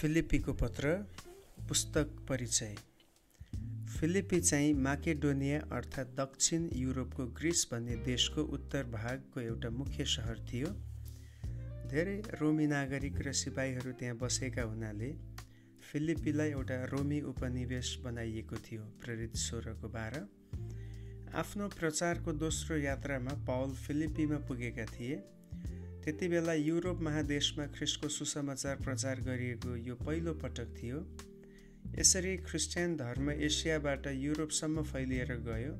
फिलिप्पीको पत्र पुस्तक परिचय। फिलिप्पी चाहिँ माकेडोनिया अर्थात् दक्षिण युरोपको ग्रिस भन्ने देशको उत्तर भागको एउटा मुख्य शहर थियो। धेरै रोमी नागरिक र सिपाहीहरू त्यहाँ बसेका हुनाले फिलिप्पीलाई एउटा रोमी उपनिवेश बनाइएको थियो। प्रेरित 16:12। आफ्नो प्रचारको दोस्रो यात्रामा पौल फिलिप्पीमा पुगेका थिए। त्यति बेला युरोप महादेशमा ख्रिस्टको सुसमाचार प्रचार गरिएको यो पहिलो पटक थियो। यसरी ख्रिस्टियन धर्म एसियाबाट युरोपसम्म फैलिएर गयो।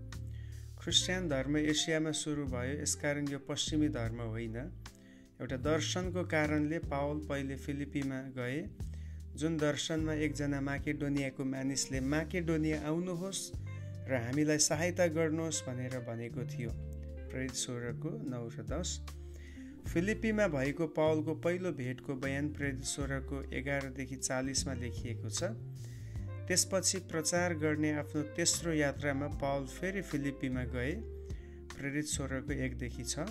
ख्रिस्टियन धर्म एसियामा सुरु भयो, यसकारण यो पश्चिमी धर्म होइन। एउटा दर्शनको कारणले पावल पहिले फिलिप्पीमा गए, जुन दर्शनमा एकजना माकेडोनियाको मानिसले माकेडोनिया आउनुहोस् र हामीलाई सहायता गर्नुहोस् भनेर भनेको थियो। प्रेरित 16:9-10। फिलिप्पीमा भएको पावलको पहिलो भेटको बयान प्रेरित 16:11-40 लेखिएको छ। त्यसपछि प्रचार गर्ने आफ्नो तेस्रो यात्रामा पावल फेरि फिलिप्पीमा गए। प्रेरित 16:1-6।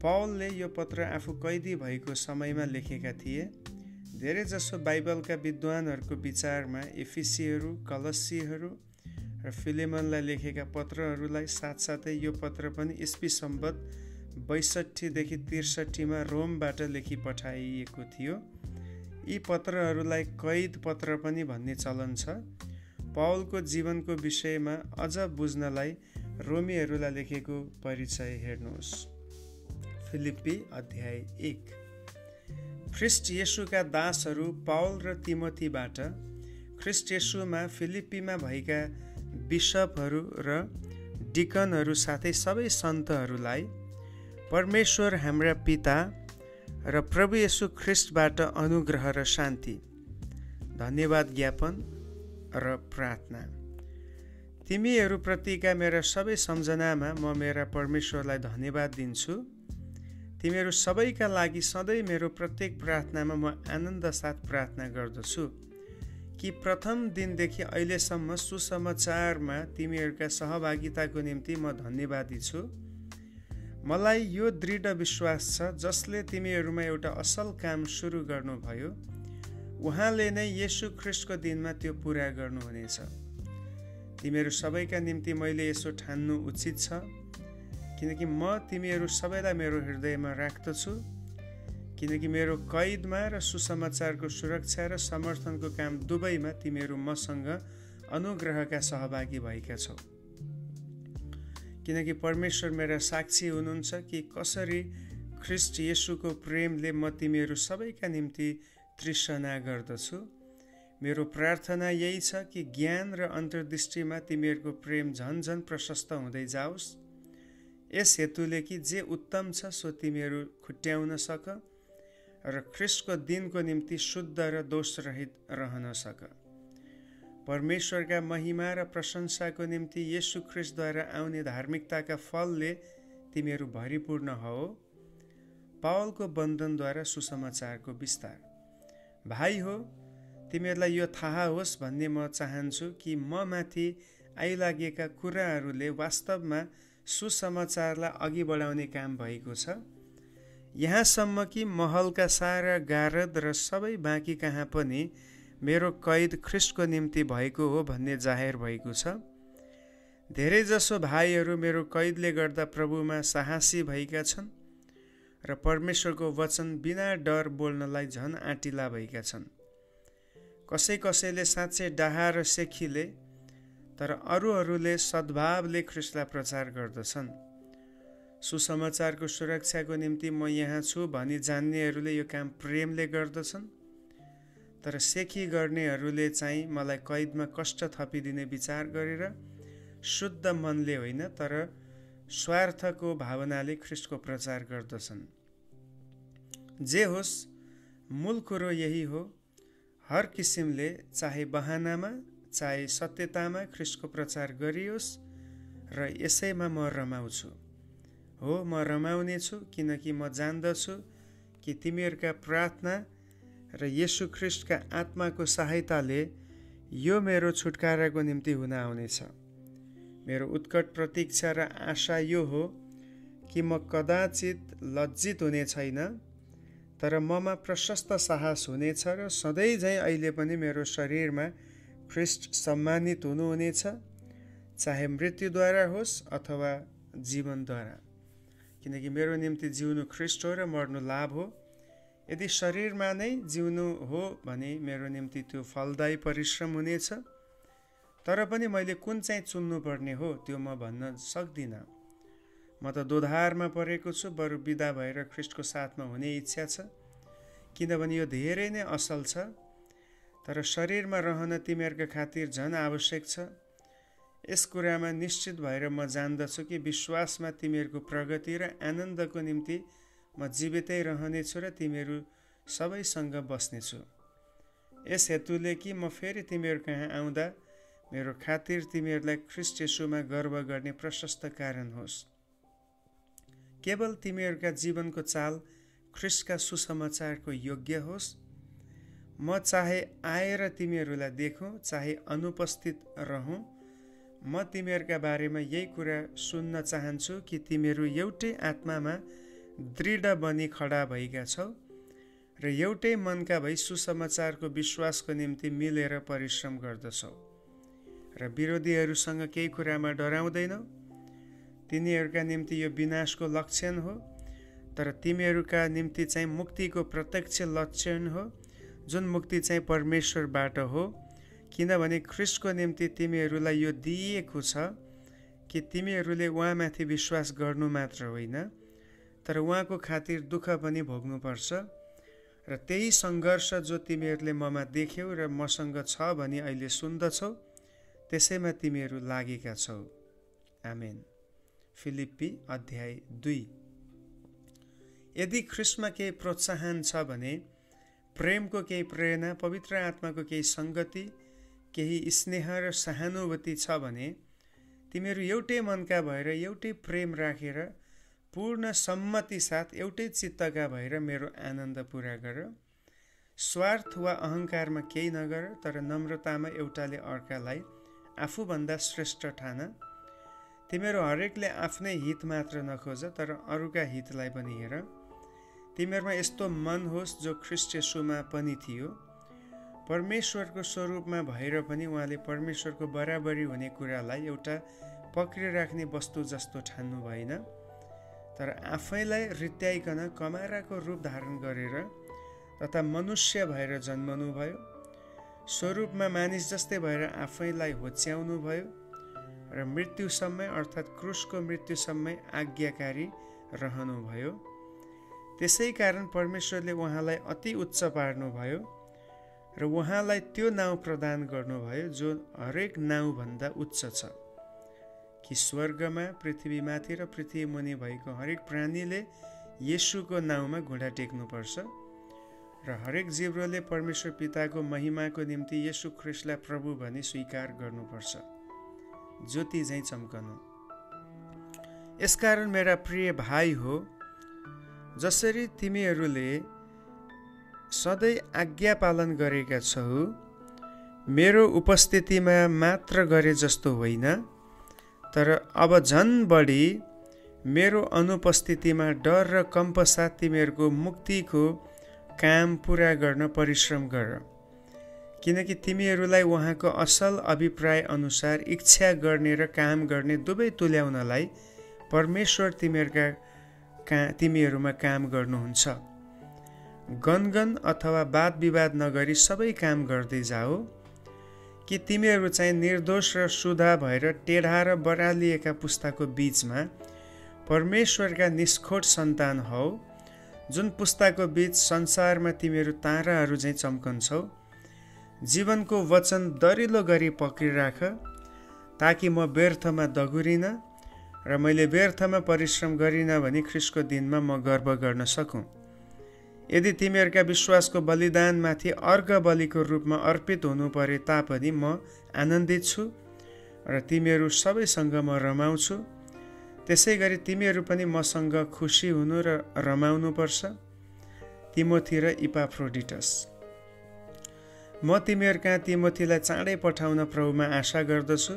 पावलले यो पत्र आफू कैदी भएको समयमा लेखेका थिए। धेरैजसो बाइबलका विद्वानहरूको विचारमा एफिसीहरू, कलस्सीहरू र फिलेमनलाई लेखेका पत्रहरूलाई साथसाथै यो पत्र पनि ईस्वी सम्वत 62-63 रोमबाट लेखी पठाइएको थियो। यी पत्रहरूलाई कैद पत्र पनि भन्ने चलन छ। पावलको जीवनको विषयमा अझ बुझ्नलाई रोमीहरूलाई लेखेको परिचय हेर्नुहोस्। फिलिप्पी अध्याय 1। ख्रिस्ट येशूका दासहरू पावल र तिमोथीबाट ख्रिस्ट येशूमा फिलिप्पीमा भएका बिशपहरू र डिकनहरू साथै सबै सन्तहरूलाई परमेश्वर हाम्रा पिता र प्रभु येशू ख्रिस्टबाट अनुग्रह र शान्ति, धन्यवाद ज्ञापन र प्रार्थना। तिमीहरूप्रतिका मेरा सबै सम्झनामा म मेरा परमेश्वरलाई धन्यवाद दिन्छु। तिमीहरू सबैका लागि सधैँ मेरो प्रत्येक प्रार्थनामा म आनन्द साथ प्रार्थना गर्दछु कि प्रथम दिनदेखि अहिलेसम्म सुसमाचारमा तिमीहरूका सहभागिताको निम्ति म धन्यवादी छु। मलाई यो दृढ विश्वास छ, जसले तिमीहरूमा एउटा असल काम सुरु गर्नुभयो, उहाँले नै येशू ख्रिस्टको दिनमा त्यो पुरा गर्नुहुनेछ। तिमीहरू सबैका निम्ति मैले यसो ठान्नु उचित छ, किनकि म तिमीहरू सबैलाई मेरो हृदयमा राख्दछु, किनकि मेरो कैदमा र सुसमाचारको सुरक्षा र समर्थनको काम दुवैमा तिमीहरू मसँग अनुग्रहका सहभागी भएका छौ। किनकि परमेश्वर मेरा साक्षी हुनुहुन्छ कि कसरी ख्रिस्ट येशूको प्रेमले म तिमीहरू सबैका निम्ति तृष्णा गर्दछु। मेरो प्रार्थना यही छ कि ज्ञान र अन्तर्दृष्टिमा तिमीहरूको प्रेम झन झन प्रशस्त हुँदै जाओस्, यस हेतुले कि जे उत्तम छ सो तिमीहरू खुट्याउन सक र ख्रिस्टको दिनको निम्ति शुद्ध र दोषरहित रहन सक। परमेश्वरका महिमा र प्रशंसाको निम्ति येशू ख्रिस्टद्वारा आउने धार्मिकताका फलले तिमीहरू भरिपूर्ण हो। पावलको बन्धनद्वारा सुसमाचारको विस्तार। भाइ हो, तिमीहरूलाई यो थाहा होस् भन्ने म चाहन्छु कि म माथि आइलागेका कुराहरूले वास्तवमा सुसमाचारलाई अघि बढाउने काम भएको छ। यहाँसम्म कि महलका सारा गारद र सबै बाँकी कहाँ पनि मेरो कैद ख्रिस्टको निम्ति भएको हो भन्ने जाहेर भएको छ। धेरैजसो भाइहरू मेरो कैदले गर्दा प्रभुमा साहसी भएका छन् र परमेश्वरको वचन बिना डर बोल्नलाई झन आँटिला भएका छन्। कसैले साँच्चै डाहा र सेखीले, तर अरूहरूले सद्भावले ख्रिस्टलाई प्रचार गर्दछन्। सुसमाचारको सुरक्षाको निम्ति म यहाँ छु भनी जान्नेहरूले यो काम प्रेमले गर्दछन्, तर सेखी गर्नेहरूले चाहिँ मलाई कैदमा कष्ट थपिदिने विचार गरेर शुद्ध मनले होइन, तर स्वार्थको भावनाले ख्रिस्टको प्रचार गर्दछन्। जे होस्, मूल कुरो यही हो, हर किसिमले, चाहे बहानामा चाहे सत्यतामा ख्रिस्टको प्रचार गरियोस् र यसैमा म रमाउँछु। हो, म रमाउने छु, किनकि म जान्दछु कि तिमीहरूका प्रार्थना र येशू ख्रिस्टका आत्माको सहायताले यो मेरो छुटकाराको निम्ति हुन आउनेछ। मेरो उत्कट प्रतीक्षा र आशा यो हो कि म कदाचित लज्जित हुने छैन, तर ममा प्रशस्त साहस हुनेछ र सधैँ झैँ अहिले पनि मेरो शरीरमा ख्रीष्ट सम्मानित हुनुहुनेछ, चाहे मृत्युद्वारा होस् अथवा जीवनद्वारा। किनकि मेरो निम्ति जिउनु ख्रीष्ट हो र मर्नु लाभ हो। यदि शरीरमा नै जिउनु हो भने मेरो निम्ति त्यो फलदायी परिश्रम हुनेछ। तर पनि मैले कुन चाहिँ चुन्नुपर्ने हो त्यो म भन्न सक्दिनँ। म त दोधारमा परेको छु, बरु बिदा भएर ख्रीष्टको साथमा हुने इच्छा छ, किनभने यो धेरै नै असल छ। तर शरीरमा रहन तिमीहरूका खातिर झन आवश्यक छ। यस कुरामा निश्चित भएर म जान्दछु कि विश्वासमा तिमीहरूको प्रगति र आनन्दको निम्ति म जीवितै रहनेछु र तिमीहरू सबैसँग बस्नेछु। यस हेतुले कि म फेरि तिमीहरू कहाँ आउँदा मेरो खातिर तिमीहरूलाई ख्रीष्ट येशूमा गर्व गर्ने प्रशस्त कारण होस्। केवल तिमीहरूका जीवनको चाल ख्रीष्टका सुसमाचारको योग्य होस्। म चाहे आएर तिमीहरूलाई देखौँ, चाहे अनुपस्थित रहूँ, म तिमीहरूका बारेमा यही कुरा सुन्न चाहन्छु कि तिमीहरू एउटै आत्मामा दृढ बनी खडा भएका छौ र एउटै मनका भई सुसमाचारको विश्वासको निम्ति मिलेर परिश्रम गर्दछौ र विरोधीहरूसँग केही कुरामा डराउँदैनौ। तिनीहरूका निम्ति यो विनाशको लक्षण हो, तर तिमीहरूका निम्ति चाहिँ मुक्तिको प्रत्यक्ष लक्षण हो, जुन मुक्ति चाहिँ परमेश्वरबाट हो। किनभने ख्रीष्टको निम्ति तिमीहरूलाई यो दिइएको छ कि तिमीहरूले उहाँमाथि विश्वास गर्नु मात्र होइन, तर उहाँको खातिर दुःख पनि भोग्नुपर्छ र त्यही सङ्घर्ष जो तिमीहरूले ममा देख्यौ र मसँग छ भनी अहिले सुन्दछौ, त्यसैमा तिमीहरू लागेका छौ। आमेन। फिलिप्पी अध्याय 2। यदि ख्रीष्टमा केही प्रोत्साहन छ भने प्रेमको केही प्रेरणा, पवित्र आत्माको केही सङ्गति, केही स्नेह र सहानुभूति छ भने तिमीहरू एउटै मनका भएर एउटै प्रेम राखेर पूर्ण सम्मति साथ एउटै चित्तका भएर मेरो आनन्द पूरा गर। स्वार्थ वा अहङ्कारमा केही नगर, तर नम्रतामा एउटाले अर्कालाई आफूभन्दा श्रेष्ठ ठान। तिमीहरू हरेकले आफ्नै हित मात्र नखोज, तर अरूका हितलाई पनि हेर। तिमीहरूमा यस्तो मन होस् जो ख्रीष्ट येशूमा पनि थियो। परमेश्वरको स्वरूपमा भएर पनि उहाँले परमेश्वरको बराबरी हुने कुरालाई एउटा पक्रिराख्ने वस्तु जस्तो ठान्नु भएन, तर आफैलाई रित्याइकन कमाराको रूप धारण गरेर तथा मनुष्य भएर जन्मनु भयो। स्वरूपमा मानिस जस्तै भएर आफैलाई होच्याउनु भयो र मृत्युसम्म अर्थात् क्रुसको मृत्युसम्म आज्ञाकारी रहनुभयो। त्यसै कारण परमेश्वरले उहाँलाई अति उच्च पार्नुभयो र उहाँलाई त्यो नाउँ प्रदान गर्नुभयो जो हरेक नाउँभन्दा उच्च छ, कि स्वर्गमा, पृथ्वीमाथि र पृथ्वी मुनि भएको हरेक प्राणीले येशूको नाउँमा घुँडा टेक्नुपर्छ र हरेक जिब्रोले परमेश्वर पिताको महिमाको निम्ति येशू ख्रीष्टलाई प्रभु भनी स्वीकार गर्नुपर्छ। ज्योति झैँ चम्कनु। यसकारण मेरा प्रिय भाइ हो, जसरी तिमीहरूले सधैँ आज्ञा पालन गरेका छौ, मेरो उपस्थितिमा मात्र गरे जस्तो होइन, तर अब झन बढी मेरो अनुपस्थितिमा डर र कम्प साथ तिमीहरूको मुक्तिको काम पुरा गर्न परिश्रम गर। किनकि तिमीहरूलाई उहाँको असल अभिप्राय अनुसार इच्छा गर्ने र काम गर्ने दुवै तुल्याउनलाई परमेश्वर तिमीहरूमा काम गर्नुहुन्छ। गनगन अथवा वाद विवाद नगरी सबै काम गर्दै जाओ, कि तिमीहरू चाहिँ निर्दोष र सुधा भएर टेढा र बरालिएका पुस्ताको बीचमा परमेश्वरका निष्खोट सन्तान हौ, जुन पुस्ताको बीच संसारमा तिमीहरू ताराहरू झैँ चम्कन्छौ। जीवनको वचन दरिलो गरी पक्रिराख, ताकि म व्यर्थमा दगुरिन र मैले व्यर्थमा परिश्रम गरिनँ भने ख्रीष्टको दिनमा म गर्व गर्न सकूँ। यदि तिमीहरूका विश्वासको बलिदानमाथि अर्घ बलिको रूपमा अर्पित हुनु परे तापनि म आनन्दित छु र तिमीहरू सबैसँग म रमाउँछु। त्यसै गरी तिमीहरू पनि मसँग खुसी हुनु र रमाउनु पर्छ। तिमोथी र इपाफ्रोडिटस। म तिमीहरू कहाँ तिमोथीलाई चाँडै पठाउन प्रभुमा आशा गर्दछु,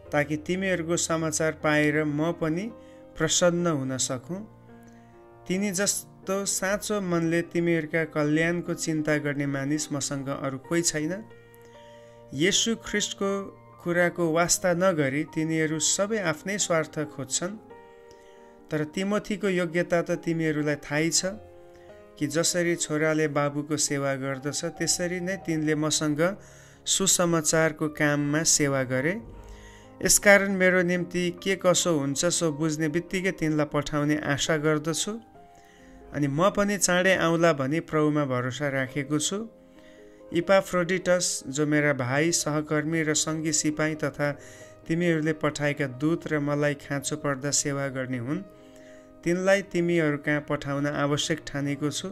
ताकि तिमीहरूको समाचार पाएर म पनि प्रसन्न हुन सकूँ। भक्तो, साँचो मनले तिमीहरूका कल्याणको चिन्ता गर्ने मानिस मसँग अरू कोही छैन। येशू ख्रिस्टको कुराको वास्ता नगरी तिनीहरू सबै आफ्नै स्वार्थ खोज्छन्। तर तिमोथीको योग्यता त तिमीहरूलाई थाहै छ कि जसरी छोराले बाबुको सेवा गर्दछ त्यसरी नै तिनले मसँग सुसमाचारको काममा सेवा गरे। यसकारण मेरो निम्ति के कसो हुन्छ सो बुझ्ने बित्तिकै तिनलाई पठाउने आशा गर्दछु। अनि म पनि चाँडै आउँला भनी प्रभुमा भरोसा राखेको छु। इपाफ्रोडिटस, जो मेरा भाइ, सहकर्मी र सङ्गी सिपाही तथा तिमीहरूले पठाएका दूत र मलाई खाँचो पर्दा सेवा गर्ने हुन्, तिनलाई तिमीहरू कहाँ पठाउन आवश्यक ठानेको छु।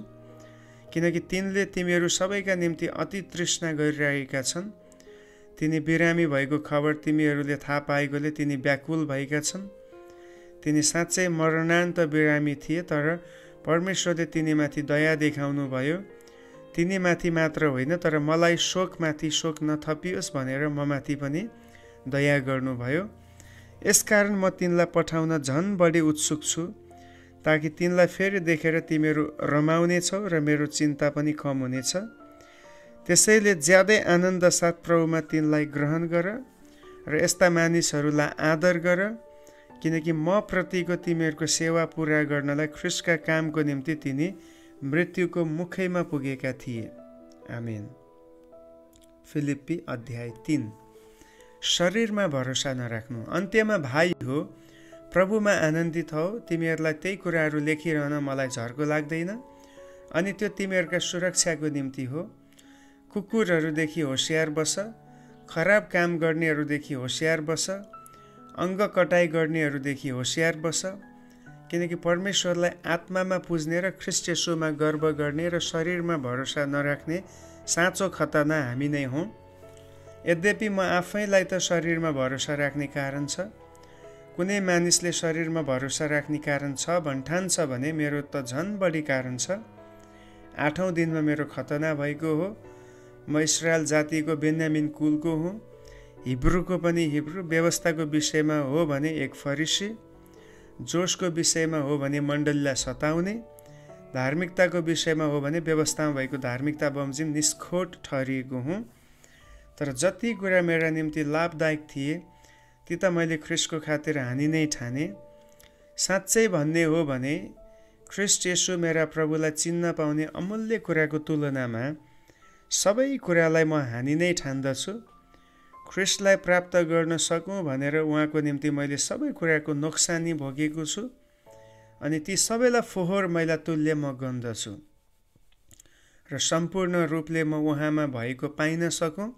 किनकि तिनले तिमीहरू सबैका निम्ति अति तृष्णा गरिरहेका छन्। तिनी बिरामी भएको खबर तिमीहरूले थाहा पाएकोले तिनी व्याकुल भएका छन्। तिनी साँच्चै मरणान्त बिरामी थिए, तर परमेश्वरले तिनीमाथि दया देखाउनु भयो। तिनीमाथि मात्र होइन, तर मलाई शोकमाथि शोक नथपियोस् भनेर ममाथि पनि दया गर्नुभयो। यसकारण म तिनलाई पठाउन झन् बढी उत्सुक छु, ताकि तिनलाई फेरि देखेर तिमीहरू रमाउनेछौ र मेरो चिन्ता पनि कम हुनेछ। त्यसैले ज्यादै आनन्द साथ प्रभुमा तिनलाई ग्रहण गर र यस्ता मानिसहरूलाई आदर गर, किनकि म प्रतिको तिमीहरूको सेवा पुरा गर्नलाई ख्रिस्टका कामको निम्ति तिनी मृत्युको मुखैमा पुगेका थिए। आमेन। फिलिप्पी अध्याय 3। शरीरमा भरोसा नराख्नु। अन्त्यमा भाइ हो, प्रभुमा आनन्दित हौ। तिमीहरूलाई त्यही कुराहरू लेखिरहन मलाई झर्को लाग्दैन, अनि त्यो तिमीहरूका सुरक्षाको निम्ति हो। कुकुरहरूदेखि होसियार बस, खराब काम गर्नेहरूदेखि होसियार बस, अङ्ग कटाइ गर्नेहरूदेखि होसियार बस। किनकि परमेश्वरलाई आत्मामा पुज्ने र ख्रिस्ट येशूमा गर्व गर्ने र शरीरमा भरोसा नराख्ने साँचो खतना हामी नै हौँ। यद्यपि म आफैलाई त शरीरमा भरोसा राख्ने कारण छ। कुनै मानिसले शरीरमा भरोसा राख्ने कारण छ भन्ठान्छ भने मेरो त झन् बढी कारण छ। 8औं दिनमा मेरो खतना भएको हो। म इस्रायल जातिको बेन्यामिन कुलको हुँ। हिब्रूको पनि हिब्रू, व्यवस्थाको विषयमा हो भने एक फरिसी, जोशको विषयमा हो भने मण्डलीलाई सताउने, धार्मिकताको विषयमा हो भने व्यवस्थामा भएको धार्मिकता बमोजिम निष्खोट ठहरिएको हुँ। तर जति कुरा मेरा निम्ति लाभदायक थिए ती त मैले ख्रिस्टको खातिर हानि नै ठाने। साँच्चै भन्ने हो भने ख्रिस्ट येशू मेरा प्रभुलाई चिन्न पाउने अमूल्य कुराको तुलनामा सबै कुरालाई म हानि नै ठान्दछु। ख्रिस्टलाई प्राप्त गर्न सकौँ भनेर उहाँको निम्ति मैले सबै कुराको नोक्सानी भोगेको छु, अनि ती सबैलाई फोहोर मैला तुल्य म गन्दछु। र सम्पूर्ण रूपले म उहाँमा भएको पाइन सकौँ।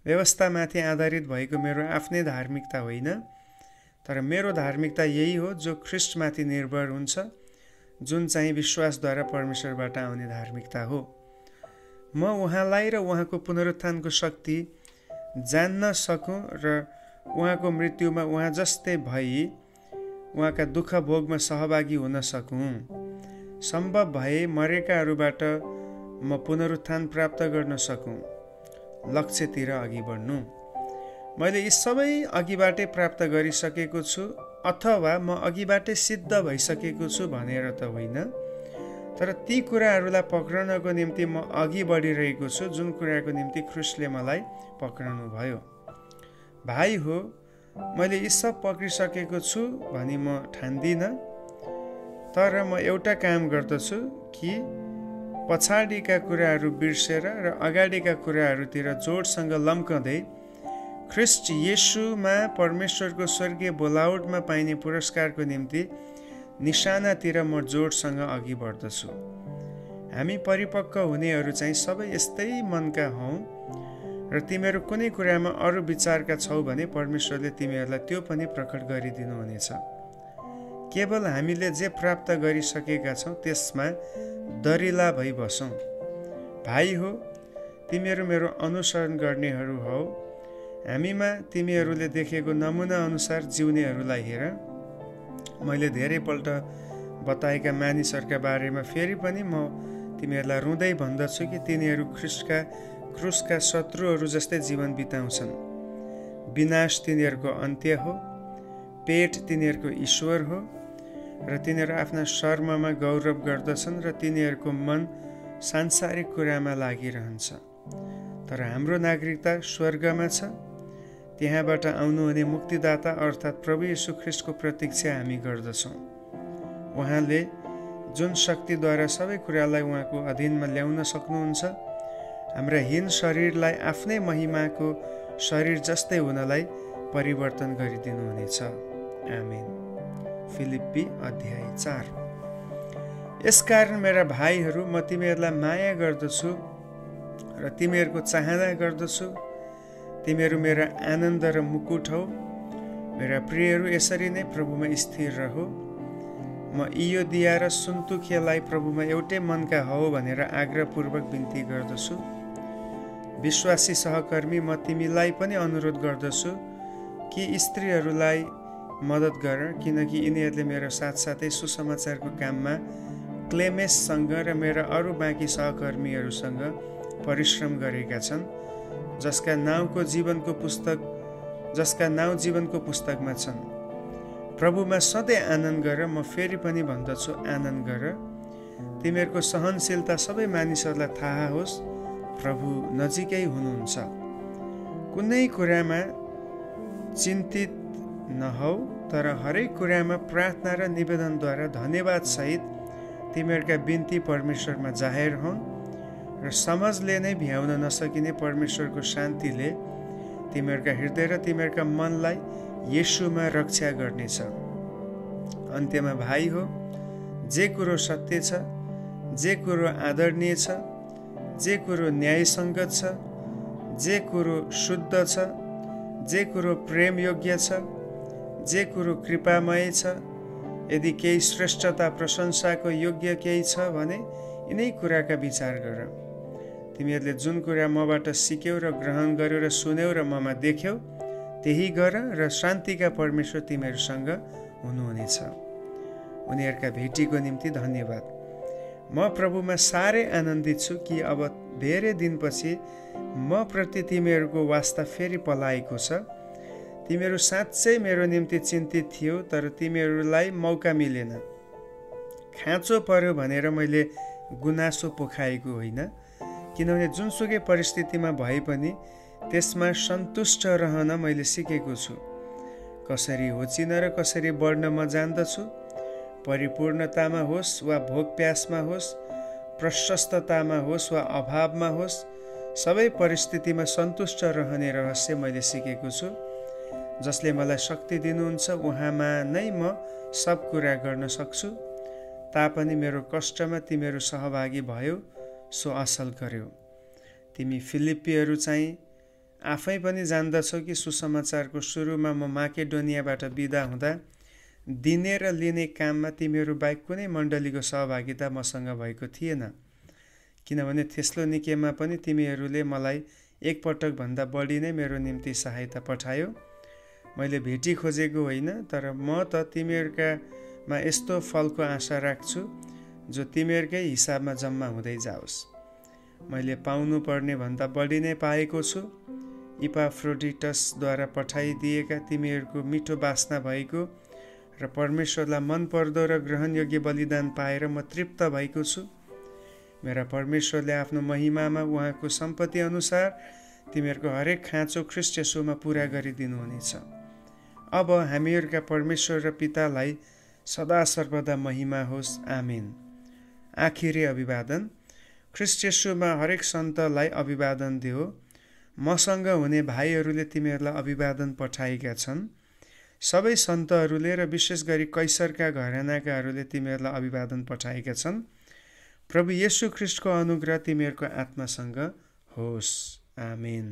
व्यवस्थामाथि आधारित भएको मेरो आफ्नै धार्मिकता होइन, तर मेरो धार्मिकता यही हो जो ख्रिस्टमाथि निर्भर हुन्छ, जुन चाहिँ विश्वासद्वारा परमेश्वरबाट आउने धार्मिकता हो। म उहाँलाई र उहाँको पुनरुत्थानको शक्ति जान्न सकौँ र उहाँको मृत्युमा उहाँ जस्तै भई उहाँका दुःख भोगमा सहभागी हुन सकौँ। सम्भव भए मरेकाहरूबाट म पुनरुत्थान प्राप्त गर्न सकौँ। लक्ष्यतिर अघि बढ्नु। मैले यी सबै अघिबाटै प्राप्त गरिसकेको छु, अथवा म अघिबाटै सिद्ध भइसकेको छु भनेर त होइन, तर ती कुराहरूलाई पक्रनको निम्ति म अघि बढिरहेको छु, जुन कुराको निम्ति ख्रिस्टले मलाई पक्रनु भयो। भाइ हो, मैले यी सब पक्रिसकेको छु भनी म ठान्दिनँ, तर म एउटा काम गर्दछु कि पछाडिका कुराहरू बिर्सेर र अगाडिका कुराहरूतिर जोडसँग लम्कँदै ख्रिस्ट येशूमा परमेश्वरको स्वर्गीय बोलावटमा पाइने पुरस्कारको निम्ति निशानातिर म जोडसँग अघि बढ्दछु। हामी परिपक्व हुनेहरू चाहिँ सबै यस्तै मनका हौँ, र तिमीहरू कुनै कुरामा अरू विचारका छौ भने परमेश्वरले तिमीहरूलाई त्यो पनि प्रकट गरिदिनुहुनेछ। केवल हामीले जे प्राप्त गरिसकेका छौँ त्यसमा दरिला भई बसौँ। भाइ हो, तिमीहरू मेरो अनुसरण गर्नेहरू हौ। हामीमा तिमीहरूले देखेको नमुना अनुसार जिउनेहरूलाई हेर। मैले धेरैपल्ट बताएका मानिसहरूका बारेमा फेरि पनि म तिमीहरूलाई रुँदै भन्दछु कि तिनीहरू क्रुसका शत्रुहरू जस्तै जीवन बिताउँछन्। विनाश तिनीहरूको अन्त्य हो, पेट तिनीहरूको ईश्वर हो, र तिनीहरू आफ्ना शर्ममा गौरव गर्दछन् र तिनीहरूको मन सांसारिक कुरामा लागिरहन्छ। तर हाम्रो नागरिकता स्वर्गमा छ। त्यहाँबाट आउनुहुने मुक्तिदाता अर्थात् प्रभु येशू ख्रीष्टको प्रतीक्षा हामी गर्दछौँ। उहाँले जुन शक्तिद्वारा सबै कुरालाई उहाँको अधीनमा ल्याउन सक्नुहुन्छ, हाम्रा हीन शरीरलाई आफ्नै महिमाको शरीर जस्तै हुनलाई परिवर्तन गरिदिनुहुनेछ। आमेन। फिलिप्पी अध्याय 4। यसकारण मेरा भाइहरू, म तिमीहरूलाई माया गर्दछु र तिमीहरूको चाहना गर्दछु। तिमीहरू मेरा आनन्द र मुकुट हौ। मेरा प्रियहरू, यसरी नै प्रभुमा स्थिर रहो। म इयोदिया र सुन्तुखेलाई प्रभुमा एउटै मनका हौ भनेर आग्रहपूर्वक बिन्ती गर्दछु। विश्वासी सहकर्मी, म तिमीलाई पनि अनुरोध गर्दछु कि स्त्रीहरूलाई मद्दत गर, किनकि यिनीहरूले मेरो साथसाथै सुसमाचारको काममा क्लेमेससँग र मेरा अरू बाँकी सहकर्मीहरूसँग परिश्रम गरेका छन्, जसका नाउँ जीवनको पुस्तकमा छन्। प्रभुमा सधैँ आनन्द गर। म फेरि पनि भन्दछु, आनन्द गर। तिमीहरूको सहनशीलता सबै मानिसहरूलाई थाहा होस्। प्रभु नजिकै हुनुहुन्छ। कुनै कुरामा चिन्तित नहौ, तर हरेक कुरामा प्रार्थना र निवेदनद्वारा धन्यवाद सहित तिमीहरूका बिन्ती परमेश्वरमा जाहेर हुन् र समझले नै भ्याउन नसकिने परमेश्वरको शान्तिले तिमीहरूका हृदय र तिमीहरूका मनलाई येशूमा रक्षा गर्नेछ। अन्त्यमा भाइ हो, जे कुरो सत्य छ, जे कुरो आदरणीय छ, जे कुरो न्यायसङ्गत छ, जे कुरो शुद्ध छ, जे कुरो प्रेमयोग्य छ, जे कुरो कृपामय छ, यदि केही श्रेष्ठता प्रशंसाको योग्य केही छ भने यिनै कुराका विचार गर। तिमीहरूले जुन कुरा मबाट सिक्यौ र ग्रहण गर्यौ र सुन्यौ र ममा देख्यौ, त्यही गर र शान्तिका परमेश्वर तिमीहरूसँग हुनुहुनेछ। उनीहरूका भेटीको निम्ति धन्यवाद। म प्रभुमा साह्रै आनन्दित छु कि अब धेरै दिनपछि म प्रति तिमीहरूको वास्ता फेरि पलाएको छ। तिमीहरू साँच्चै मेरो निम्ति चिन्तित थियौ, तर तिमीहरूलाई मौका मिलेन। खाँचो पर्यो भनेर मैले गुनासो पोखाएको होइन, किनभने जुनसुकै परिस्थितिमा भए पनि त्यसमा सन्तुष्ट रहन मैले सिकेको छु। कसरी होचिन र कसरी बढ्न म जान्दछु। परिपूर्णतामा होस् वा भोक प्यासमा होस्, प्रशस्ततामा होस् वा अभावमा होस्, सबै परिस्थितिमा सन्तुष्ट रहने रहस्य मैले सिकेको छु। जसले मलाई शक्ति दिनुहुन्छ, उहाँमा नै म सब कुरा गर्न सक्छु। तापनि मेरो कष्टमा तिमीहरू सहभागी भयो, सो असल गर्यो। तिमी फिलिप्पीहरू चाहिँ आफै पनि जान्दछौ कि सुसमाचारको सुरुमा म माकेडोनियाबाट बिदा हुँदा दिने र लिने काममा तिमीहरू बाहेक कुनै मण्डलीको सहभागिता मसँग भएको थिएन, किनभने थेस्लोनिकेमा पनि तिमीहरूले मलाई एकपटक भन्दा बढी नै मेरो निम्ति सहायता पठायो। मैले भेटी खोजेको होइन, तर म त तिमीहरूकामा यस्तो फलको आशा राख्छु जो तिमीहरूकै हिसाबमा जम्मा हुँदै जाओस्। मैले पाउनु पर्ने भन्दा बढी नै पाएको छु। इपाफ्रोडिटसद्वारा पठाइदिएका तिमीहरूको मिठो बासना भएको र परमेश्वरलाई मनपर्दो र ग्रहणयोग्य बलिदान पाएर म तृप्त भएको छु। मेरा परमेश्वरले आफ्नो महिमामा उहाँको सम्पत्ति अनुसार तिमीहरूको हरेक खाँचो ख्रीष्ट येशूमा पुरा गरिदिनुहुनेछ। अब हामीहरूका परमेश्वर र पितालाई सदा सर्वदा महिमा होस्। आमेन। आखिरी अभिवादन। ख्रीष्ट येशूमा हरेक सन्तलाई अभिवादन दियो। मसँग हुने भाइहरूले तिमीहरूलाई अभिवादन पठाएका छन्। सबै सन्तहरूले र विशेष गरी कैसरका घरानाकाहरूले तिमीहरूलाई अभिवादन पठाएका छन्। प्रभु येशू ख्रीष्टको अनुग्रह तिमीहरूको आत्मासँग होस्। आमेन।